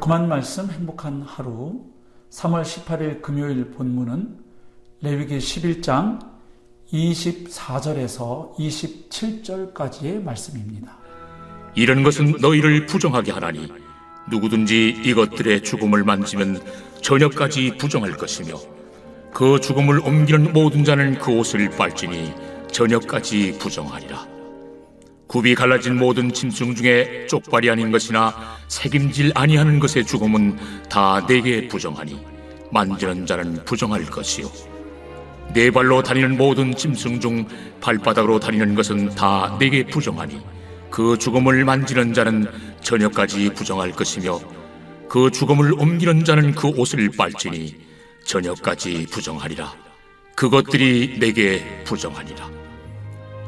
거룩한 말씀 행복한 하루 3월 18일 금요일 본문은 레위기 11장 24절에서 27절까지의 말씀입니다. 이런 것은 너희를 부정하게 하나니 누구든지 이것들의 죽음을 만지면 저녁까지 부정할 것이며 그 죽음을 옮기는 모든 자는 그 옷을 빨지니 저녁까지 부정하리라. 굽이 갈라진 모든 짐승 중에 쪽발이 아닌 것이나 새김질 아니하는 것의 죽음은 다 내게 부정하니 만지는 자는 부정할 것이요 네 발로 다니는 모든 짐승 중 발바닥으로 다니는 것은 다 내게 부정하니 그 죽음을 만지는 자는 저녁까지 부정할 것이며 그 죽음을 옮기는 자는 그 옷을 빨지니 저녁까지 부정하리라. 그것들이 내게 부정하니라.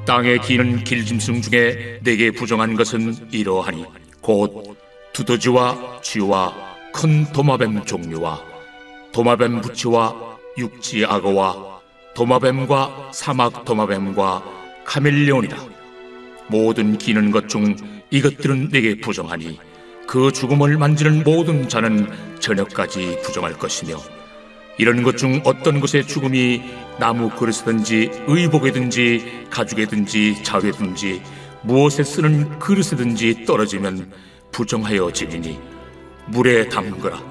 땅에 기는 길짐승 중에 내게 부정한 것은 이러하니 곧 두더지와 쥐와 큰 도마뱀 종류와 도마뱀 부치와 육지 악어와 도마뱀과 사막 도마뱀과 카멜레온이라. 모든 기는 것 중 이것들은 내게 부정하니 그 죽음을 만지는 모든 자는 저녁까지 부정할 것이며 이런 것 중 어떤 것의 죽음이 나무 그릇이든지 의복이든지 가죽이든지 자회든지 무엇에 쓰는 그릇이든지 떨어지면 부정하여 지리니 물에 담그라.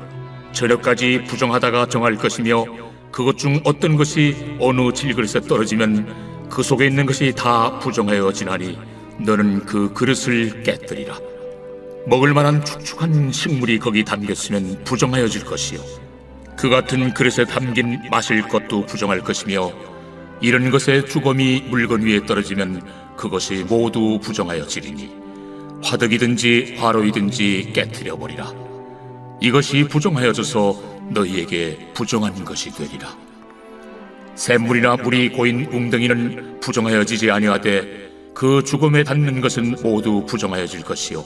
저녁까지 부정하다가 정할 것이며 그것 중 어떤 것이 어느 질그릇에 떨어지면 그 속에 있는 것이 다 부정하여 지나니 너는 그 그릇을 깨뜨리라. 먹을 만한 축축한 식물이 거기 담겼으면 부정하여질 것이요 그 같은 그릇에 담긴 마실 것도 부정할 것이며 이런 것의 죽음이 물건 위에 떨어지면 그것이 모두 부정하여지리니 화덕이든지 화로이든지 깨뜨려버리라. 이것이 부정하여져서 너희에게 부정한 것이 되리라. 샘물이나 물이 고인 웅덩이는 부정하여지지 아니하되 그 죽음에 닿는 것은 모두 부정하여질 것이요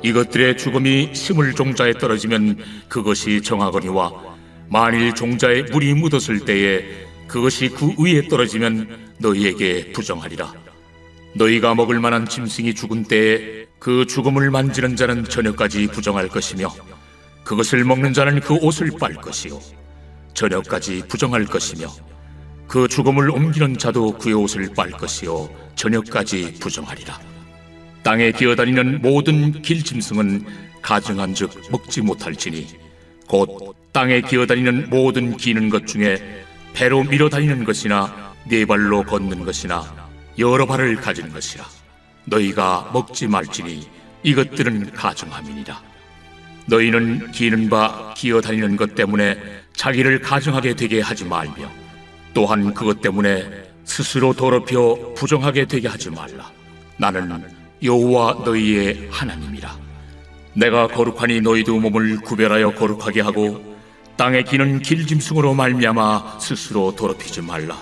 이것들의 죽음이 식물 종자에 떨어지면 그것이 정하거니와 만일 종자에 물이 묻었을 때에 그것이 그 위에 떨어지면 너희에게 부정하리라. 너희가 먹을 만한 짐승이 죽은 때에 그 죽음을 만지는 자는 저녁까지 부정할 것이며 그것을 먹는 자는 그 옷을 빨 것이요 저녁까지 부정할 것이며 그 죽음을 옮기는 자도 그의 옷을 빨 것이요 저녁까지 부정하리라. 땅에 기어다니는 모든 길짐승은 가증한즉 먹지 못할지니 곧 땅에 기어다니는 모든 기는 것 중에 배로 밀어다니는 것이나 네 발로 걷는 것이나 여러 발을 가진 것이라. 너희가 먹지 말지니 이것들은 가증함이니라. 너희는 기는 바 기어다니는 것 때문에 자기를 가증하게 되게 하지 말며 또한 그것 때문에 스스로 더럽혀 부정하게 되게 하지 말라. 나는 여호와 너희의 하나님이라. 내가 거룩하니 너희도 몸을 구별하여 거룩하게 하고 땅에 기는 길짐승으로 말미암아 스스로 더럽히지 말라.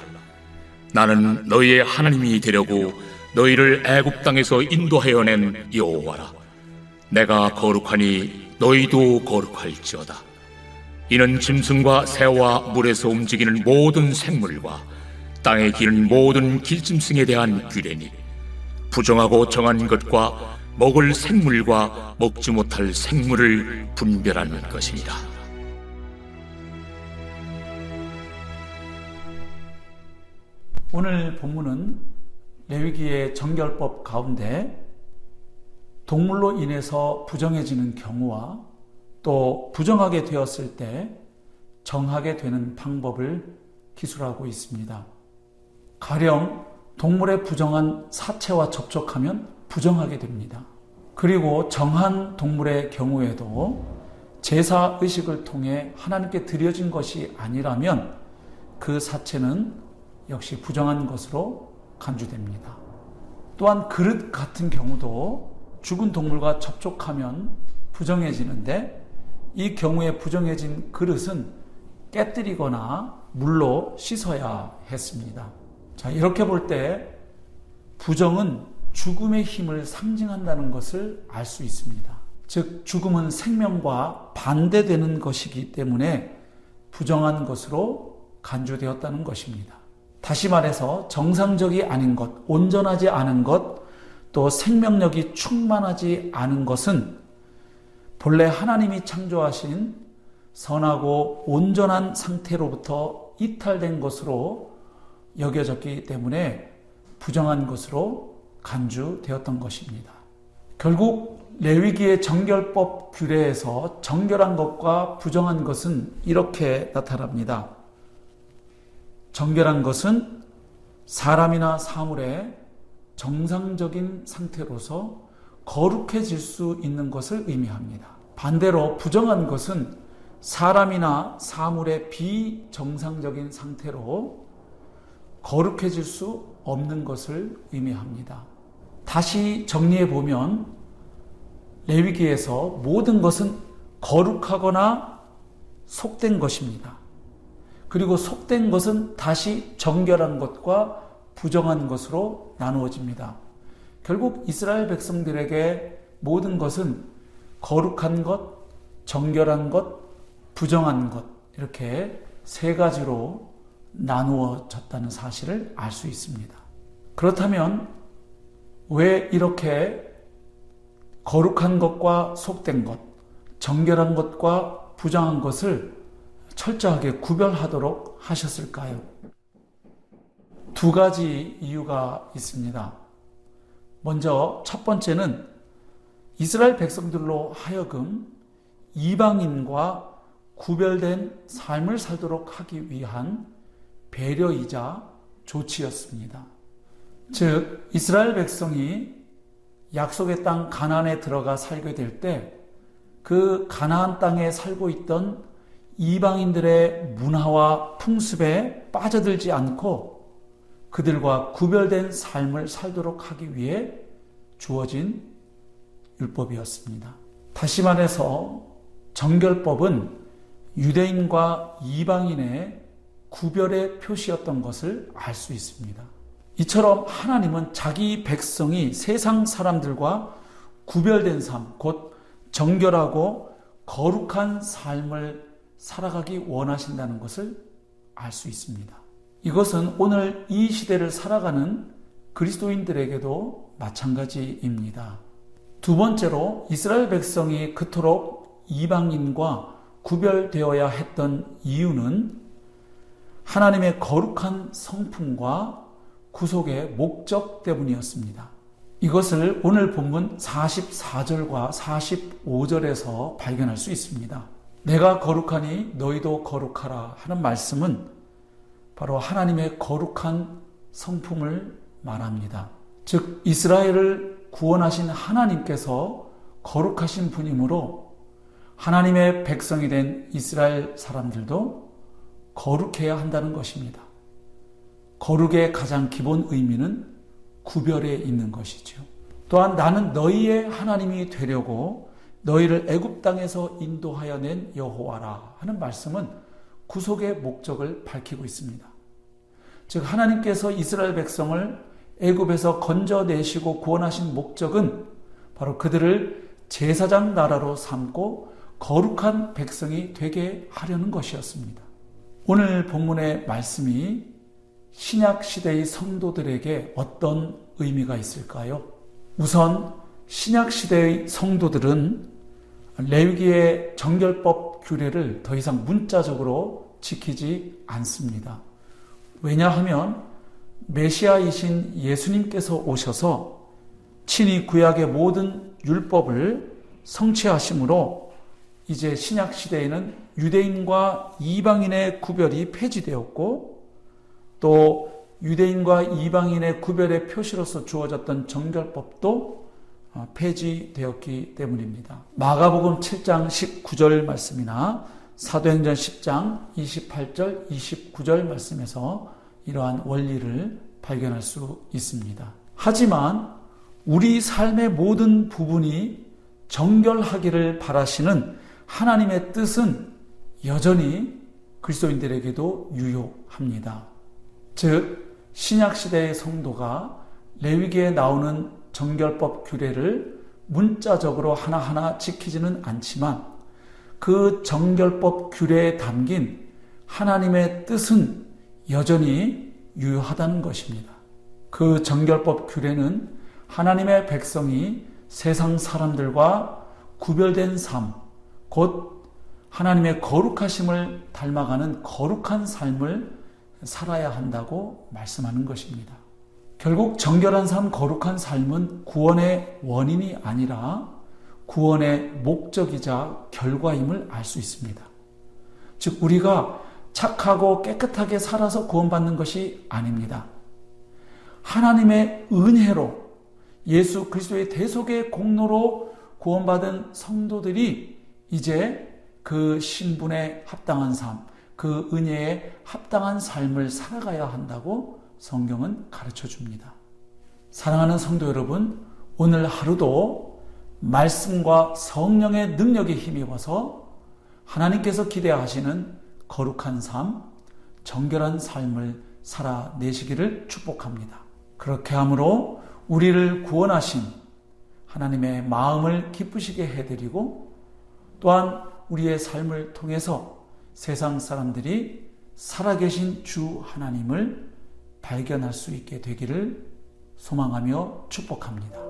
나는 너희의 하나님이 되려고 너희를 애굽 땅에서 인도하여 낸 여호와라. 내가 거룩하니 너희도 거룩할지어다. 이는 짐승과 새와 물에서 움직이는 모든 생물과 땅에 기는 모든 길짐승에 대한 규례니 부정하고 정한 것과 먹을 생물과 먹지 못할 생물을 분별하는 것이니라. 오늘 본문은 레위기의 정결법 가운데 동물로 인해서 부정해지는 경우와 또 부정하게 되었을 때 정하게 되는 방법을 기술하고 있습니다. 가령 동물의 부정한 사체와 접촉하면 부정하게 됩니다. 그리고 정한 동물의 경우에도 제사 의식을 통해 하나님께 드려진 것이 아니라면 그 사체는 역시 부정한 것으로 간주됩니다. 또한 그릇 같은 경우도 죽은 동물과 접촉하면 부정해지는데 이 경우에 부정해진 그릇은 깨뜨리거나 물로 씻어야 했습니다. 자, 이렇게 볼 때 부정은 죽음의 힘을 상징한다는 것을 알 수 있습니다. 즉 죽음은 생명과 반대되는 것이기 때문에 부정한 것으로 간주되었다는 것입니다. 다시 말해서 정상적이 아닌 것, 온전하지 않은 것, 또 생명력이 충만하지 않은 것은 본래 하나님이 창조하신 선하고 온전한 상태로부터 이탈된 것으로 여겨졌기 때문에 부정한 것으로 간주되었던 것입니다. 결국 레위기의 정결법 규례에서 정결한 것과 부정한 것은 이렇게 나타납니다. 정결한 것은 사람이나 사물의 정상적인 상태로서 거룩해질 수 있는 것을 의미합니다. 반대로 부정한 것은 사람이나 사물의 비정상적인 상태로 거룩해질 수 없는 것을 의미합니다. 다시 정리해 보면 레위기에서 모든 것은 거룩하거나 속된 것입니다. 그리고 속된 것은 다시 정결한 것과 부정한 것으로 나누어집니다. 결국 이스라엘 백성들에게 모든 것은 거룩한 것, 정결한 것, 부정한 것 이렇게 세 가지로 나누어졌다는 사실을 알 수 있습니다. 그렇다면 왜 이렇게 거룩한 것과 속된 것, 정결한 것과 부정한 것을 철저하게 구별하도록 하셨을까요? 두 가지 이유가 있습니다. 먼저 첫 번째는 이스라엘 백성들로 하여금 이방인과 구별된 삶을 살도록 하기 위한 배려이자 조치였습니다. 즉 이스라엘 백성이 약속의 땅 가나안에 들어가 살게 될 때 그 가나안 땅에 살고 있던 이방인들의 문화와 풍습에 빠져들지 않고 그들과 구별된 삶을 살도록 하기 위해 주어진 율법이었습니다. 다시 말해서 정결법은 유대인과 이방인의 구별의 표시였던 것을 알 수 있습니다. 이처럼 하나님은 자기 백성이 세상 사람들과 구별된 삶, 곧 정결하고 거룩한 삶을 살아가기 원하신다는 것을 알 수 있습니다. 이것은 오늘 이 시대를 살아가는 그리스도인들에게도 마찬가지입니다. 두 번째로 이스라엘 백성이 그토록 이방인과 구별되어야 했던 이유는 하나님의 거룩한 성품과 구속의 목적 때문이었습니다. 이것을 오늘 본문 44절과 45절에서 발견할 수 있습니다. 내가 거룩하니 너희도 거룩하라 하는 말씀은 바로 하나님의 거룩한 성품을 말합니다. 즉 이스라엘을 구원하신 하나님께서 거룩하신 분이므로 하나님의 백성이 된 이스라엘 사람들도 거룩해야 한다는 것입니다. 거룩의 가장 기본 의미는 구별에 있는 것이죠. 또한 나는 너희의 하나님이 되려고 너희를 애굽 땅에서 인도하여 낸 여호와라 하는 말씀은 구속의 목적을 밝히고 있습니다. 즉 하나님께서 이스라엘 백성을 애굽에서 건져내시고 구원하신 목적은 바로 그들을 제사장 나라로 삼고 거룩한 백성이 되게 하려는 것이었습니다. 오늘 본문의 말씀이 신약 시대의 성도들에게 어떤 의미가 있을까요? 우선 신약 시대의 성도들은 레위기의 정결법 규례를 더 이상 문자적으로 지키지 않습니다. 왜냐하면 메시아이신 예수님께서 오셔서 친히 구약의 모든 율법을 성취하심으로 이제 신약 시대에는 유대인과 이방인의 구별이 폐지되었고 또 유대인과 이방인의 구별의 표시로서 주어졌던 정결법도 폐지되었기 때문입니다. 마가복음 7장 19절 말씀이나 사도행전 10장 28절 29절 말씀에서 이러한 원리를 발견할 수 있습니다. 하지만 우리 삶의 모든 부분이 정결하기를 바라시는 하나님의 뜻은 여전히 그리스도인들에게도 유효합니다. 즉 신약시대의 성도가 레위기에 나오는 정결법 규례를 문자적으로 하나하나 지키지는 않지만 그 정결법 규례에 담긴 하나님의 뜻은 여전히 유효하다는 것입니다. 그 정결법 규례는 하나님의 백성이 세상 사람들과 구별된 삶, 곧 하나님의 거룩하심을 닮아가는 거룩한 삶을 살아야 한다고 말씀하는 것입니다. 결국 정결한 삶, 거룩한 삶은 구원의 원인이 아니라 구원의 목적이자 결과임을 알 수 있습니다. 즉 우리가 착하고 깨끗하게 살아서 구원받는 것이 아닙니다. 하나님의 은혜로 예수 그리스도의 대속의 공로로 구원받은 성도들이 이제 그 신분에 합당한 삶, 그 은혜에 합당한 삶을 살아가야 한다고 성경은 가르쳐 줍니다. 사랑하는 성도 여러분, 오늘 하루도 말씀과 성령의 능력에 힘입어서 하나님께서 기대하시는 거룩한 삶, 정결한 삶을 살아내시기를 축복합니다. 그렇게 함으로 우리를 구원하신 하나님의 마음을 기쁘시게 해드리고 또한 우리의 삶을 통해서 세상 사람들이 살아계신 주 하나님을 발견할 수 있게 되기를 소망하며 축복합니다.